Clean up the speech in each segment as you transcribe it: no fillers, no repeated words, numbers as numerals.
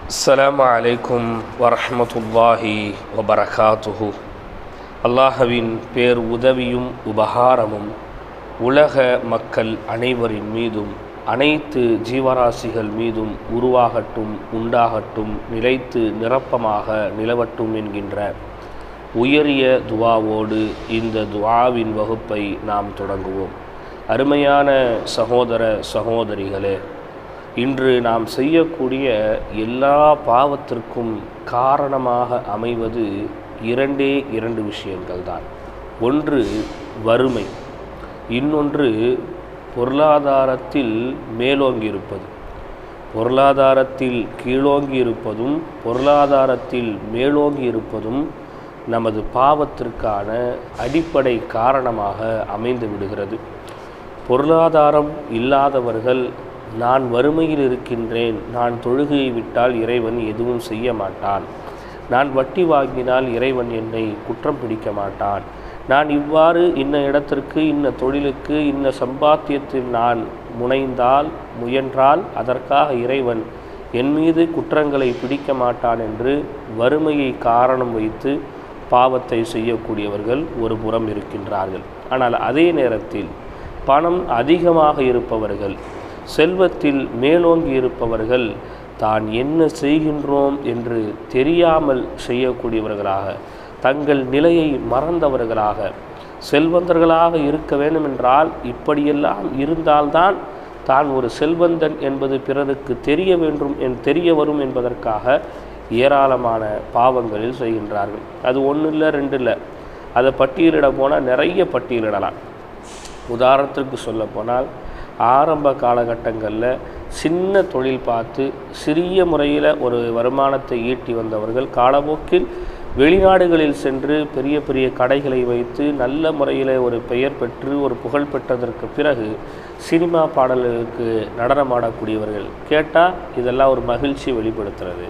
அஸ்ஸலாமு அலைக்கும் வரஹ்மத்துல்லாஹி வபரகாத்துஹு. அல்லாஹ்வின் பேர் உதவியும் உபகாரமும் உலக மக்கள் அனைவரின் மீதும் அனைத்து ஜீவராசிகள் மீதும் உருவாகட்டும், உண்டாகட்டும், நிலைத்து நிரப்பமாக நிலவட்டும் என்கின்ற உயரிய துவாவோடு இந்த துவாவின் வகுப்பை நாம் தொடங்குவோம். அருமையான சகோதர சகோதரிகளே, இன்று நாம் செய்யக்கூடிய எல்லா பாவத்திற்கும் காரணமாக அமைவது இரண்டு விஷயங்கள் தான். ஒன்று வறுமை, இன்னொன்று பொருளாதாரத்தில் மேலோங்கி இருப்பது. பொருளாதாரத்தில் கீழோங்கி இருப்பதும் பொருளாதாரத்தில் மேலோங்கி இருப்பதும் நமது பாவத்திற்கான அடிப்படை காரணமாக அமைந்து விடுகிறது. பொருளாதாரம் இல்லாதவர்கள், நான் வறுமையில் இருக்கின்றேன், நான் தொழுகையை விட்டால் இறைவன் எதுவும் செய்ய மாட்டான், நான் வட்டி வாங்கினால் இறைவன் என்னை குற்றம் பிடிக்க மாட்டான், நான் இவ்வாறு இன்ன இடத்திற்கு, இன்ன தொழிலுக்கு, இன்ன சம்பாத்தியத்தில் நான் முயன்றால் அதற்காக இறைவன் என் மீது குற்றங்களை பிடிக்க மாட்டான் என்று வறுமையை காரணம் வைத்து பாவத்தை செய்யக்கூடியவர்கள் ஒரு புறம் இருக்கின்றார்கள். ஆனால் அதே நேரத்தில் பணம் அதிகமாக இருப்பவர்கள், செல்வத்தில் மேலோங்கி இருப்பவர்கள் தான் என்ன செய்கின்றோம் என்று தெரியாமல் செய்யக்கூடியவர்களாக, தங்கள் நிலையை மறந்தவர்களாக, செல்வந்தர்களாக இருக்க வேண்டுமென்றால் இப்படியெல்லாம் இருந்தால்தான் தான் ஒரு செல்வந்தன் என்பது பிறருக்கு தெரிய வரும் என்பதற்காக ஏராளமான பாவங்களில் செய்கின்றார்கள். அது ஒன்று இல்லை, ரெண்டு இல்லை, அதை பட்டியலிட போனால் நிறைய பட்டியலிடலாம். உதாரணத்திற்கு சொல்ல போனால், ஆரம்ப காலகட்டங்களில் சின்ன தொழில் பார்த்து சிறிய முறையில் ஒரு வருமானத்தை ஈட்டி வந்தவர்கள் காலப்போக்கில் வெளிநாடுகளில் சென்று பெரிய பெரிய கடைகளை வைத்து நல்ல முறையில் ஒரு பெயர் பெற்று ஒரு புகழ் பெற்றதற்கு பிறகு சினிமா பாடல்களுக்கு நடனமாடக்கூடியவர்கள். கேட்டால் இதெல்லாம் ஒரு மகிழ்ச்சி வெளிப்படுத்துறது.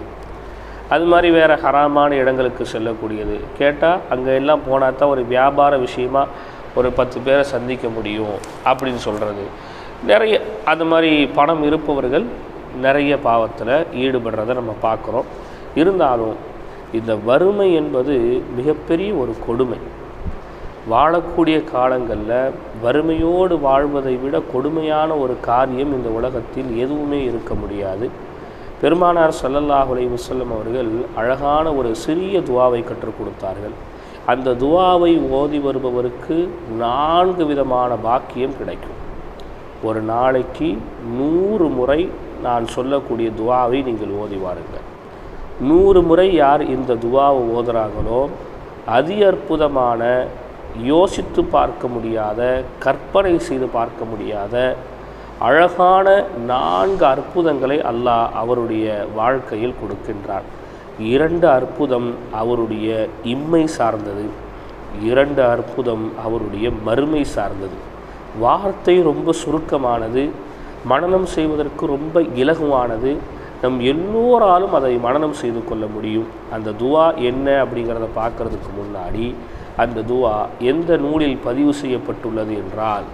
அது மாதிரி வேறு ஹராமான இடங்களுக்கு செல்லக்கூடியது. கேட்டால் அங்கே எல்லாம் போனால் தான் ஒரு வியாபார விஷயமாக ஒரு 10 பேரை சந்திக்க முடியும் அப்படின்னு சொல்கிறது. நிறைய அது மாதிரி பணம் இருப்பவர்கள் நிறைய பாவத்தில் ஈடுபடுறதை நம்ம பார்க்குறோம். இருந்தாலும் இந்த வறுமை என்பது மிகப்பெரிய ஒரு கொடுமை. வாழக்கூடிய காலங்களில் வறுமையோடு வாழ்வதை விட கொடுமையான ஒரு காரியம் இந்த உலகத்தில் எதுவுமே இருக்க முடியாது. பெருமானார் ஸல்லல்லாஹு அலைஹி வஸல்லம் அவர்கள் அழகான ஒரு சிறிய துவாவை கற்றுக் கொடுத்தார்கள். அந்த துவாவை ஓதி வருபவருக்கு 4 விதமான பாக்கியம் கிடைக்கும். ஒரு நாளைக்கு 100 முறை நான் சொல்லக்கூடிய துவாவை நீங்கள் ஓதி வாருங்கள். 100 முறை யார் இந்த துவாவை ஓதுறாங்களோ, அதி அற்புதமான, யோசித்து பார்க்க முடியாத, கற்பனை செய்து பார்க்க முடியாத அழகான 4 அற்புதங்களை அல்லாஹ் அவருடைய வாழ்க்கையில் கொடுக்கின்றார். 2 அற்புதம் அவருடைய இம்மை சார்ந்தது, 2 அற்புதம் அவருடைய மறுமை சார்ந்தது. வார்த்தை ரொம்ப சுருக்கமானது, மனனம் செய்வதற்கு ரொம்ப இலகுவானது, நம் எல்லோராலும் அதை மனனம் செய்து கொள்ள முடியும். அந்த துவா என்ன அப்படிங்கிறத பார்க்கறதுக்கு முன்னாடி, அந்த துவா எந்த நூலில் பதிவு செய்யப்பட்டுள்ளது என்றால்,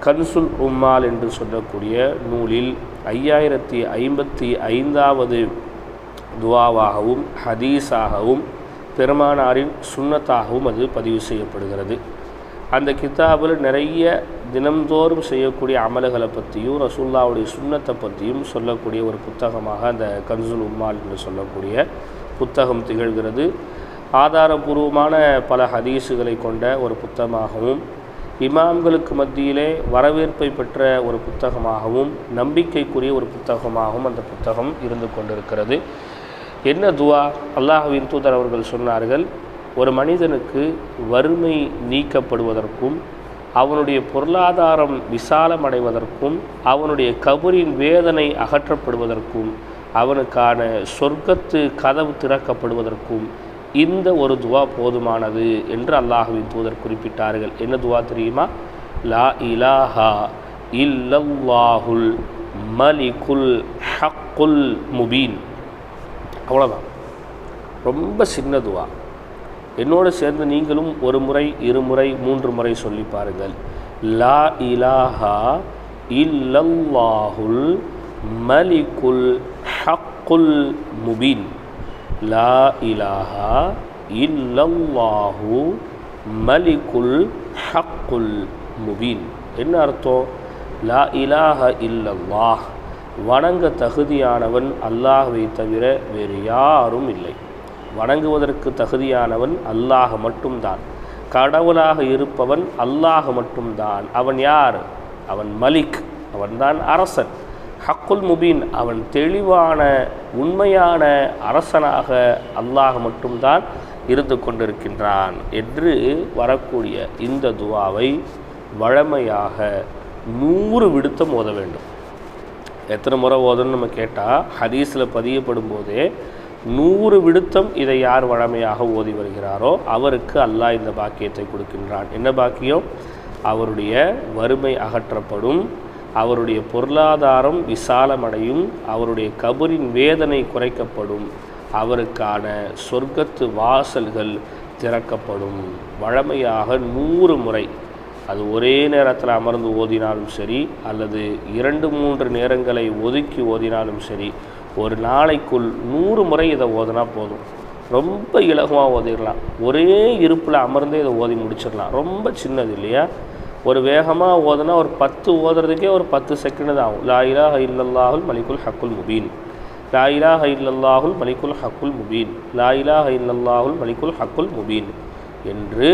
கன்சுல் உம்மால் என்று சொல்லக்கூடிய நூலில் 5055வது துவாவாகவும் ஹதீஸாகவும் பெருமானாரின் சுன்னத்தாகவும் அது பதிவு செய்யப்படுகிறது. அந்த கிதாபில் நிறைய தினம்தோறும் செய்யக்கூடிய அமல்களை பற்றியும் ரசூலுல்லாஹ்வுடைய சுன்னத்தை பற்றியும் சொல்லக்கூடிய ஒரு புத்தகமாக அந்த கன்சுல் உம்மால் என்று சொல்லக்கூடிய புத்தகம் திகழ்கிறது. ஆதாரபூர்வமான பல ஹதீஸுகளை கொண்ட ஒரு புத்தகமாகவும், இமாம்களுக்கு மத்தியிலே வரவேற்பை பெற்ற ஒரு புத்தகமாகவும், நம்பிக்கைக்குரிய ஒரு புத்தகமாகவும் அந்த புத்தகம் இருந்து கொண்டிருக்கிறது. என்ன துவா? அல்லாஹ்வின் தூதர் அவர்கள் சொன்னார்கள், ஒரு மனிதனுக்கு வறுமை நீக்கப்படுவதற்கும், அவனுடைய பொருளாதாரம் விசாலமடைவதற்கும், அவனுடைய கபரின் வேதனை அகற்றப்படுவதற்கும், அவனுக்கான சொர்க்கத்து கதவு திறக்கப்படுவதற்கும் இந்த ஒரு துவா போதுமானது என்று அல்லாஹ்வின் தூதர் குறிப்பிட்டார்கள். என்ன துவா தெரியுமா? லா இலாஹா இல்லல்லாஹுல் மலிகுல் ஹக்குல் முபீன். அவ்வளோதான். ரொம்ப சின்ன துவா. என்னோடு சேர்ந்து நீங்களும் 1 முறை, 2 முறை, 3 முறை சொல்லி பாருங்கள். லா இலாஹா இல்லல்லாஹுல் மலிகுல் ஹக் ஹக்குல் முபீன். லா இலாஹா இல்லல்லாஹு மலிகுல் ஹக்குல் முபீன். என்ன அர்த்தம்? லா இலாஹ இல்லல்லாஹ், வணங்க தகுதியானவன் அல்லாஹ்வை தவிர வேறு யாரும் இல்லை. வணங்குவதற்கு தகுதியானவன் அல்லாஹ் மட்டும்தான். கடவுளாக இருப்பவன் அல்லாஹ் மட்டும்தான். அவன் யார்? அவன் மலிக், அவன்தான் அரசன். ஹக்குல் முபீன், அவன் தெளிவான உண்மையான அரசனாக அல்லாஹ் மட்டும்தான் இருந்து கொண்டிருக்கின்றான் என்று வரக்கூடிய இந்த துவாவை வழமையாக 100 விடுத்தம் ஓத வேண்டும். எத்தனை முறை ஓதணும்னு நம்ம கேட்டால் ஹதீஸில் பதியப்படும் போதே 100 விடுத்தம் இதை யார் வழமையாக ஓதி வருகிறாரோ அவருக்கு அல்லாஹ் இந்த பாக்கியத்தை கொடுக்கின்றான். என்ன பாக்கியம்? அவருடைய வறுமை அகற்றப்படும், அவருடைய பொருளாதாரம் விசாலமடையும், அவருடைய கபரின் வேதனை குறைக்கப்படும், அவருக்கான சொர்க்கத்து வாசல்கள் திறக்கப்படும். வழமையாக 100 முறை, அது ஒரே நேரத்தில் அமர்ந்து ஓதினாலும் சரி அல்லது 2-3 நேரங்களை ஒதுக்கி ஓதினாலும் சரி, ஒரு நாளைக்குள் 100 முறை இதை ஓதினா போதும். ரொம்ப இலகுவாக ஓதிடலாம். ஒரே இருப்பில் அமர்ந்தே இதை ஓதி முடிச்சிடலாம். ரொம்ப சின்னது இல்லையா? ஒரு வேகமாக ஓதுனா ஒரு 10 ஓதுறதுக்கே ஒரு 10 செகண்ட் தான் ஆகும். லா இலாஹ இல்லல்லாஹுல் மலிகுல் ஹக்குல் முபீன், லா இலாஹ இல்லல்லாஹுல் மலிகுல் ஹக்குல் முபீன், லா இலாஹ இல்லல்லாஹுல் மலிகுல் ஹக்குல் முபீன் என்று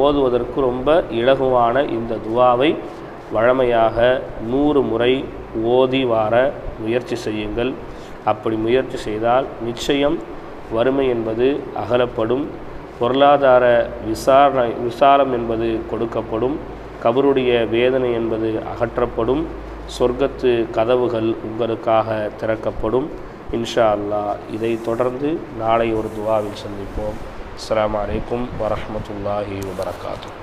ஓதுவதற்கு ரொம்ப இலகுவான இந்த துவாவை வழமையாக 100 முறை ஓதி வார முயற்சி செய்யுங்கள். அப்படி முயற்சி செய்தால் நிச்சயம் வறுமை என்பது அகலப்படும், பொருளாதார விசாலம் என்பது கொடுக்கப்படும், கபருடைய வேதனை என்பது அகற்றப்படும், சொர்க்கத்து கதவுகள் உங்களுக்காக திறக்கப்படும். இன்ஷா அல்லாஹ். இதை தொடர்ந்து நாளை ஒரு துவாவில் சந்திப்போம். அஸ்ஸலாமு அலைக்கும் வரஹ்மத்துல்லாஹி வபரகாத்துஹு.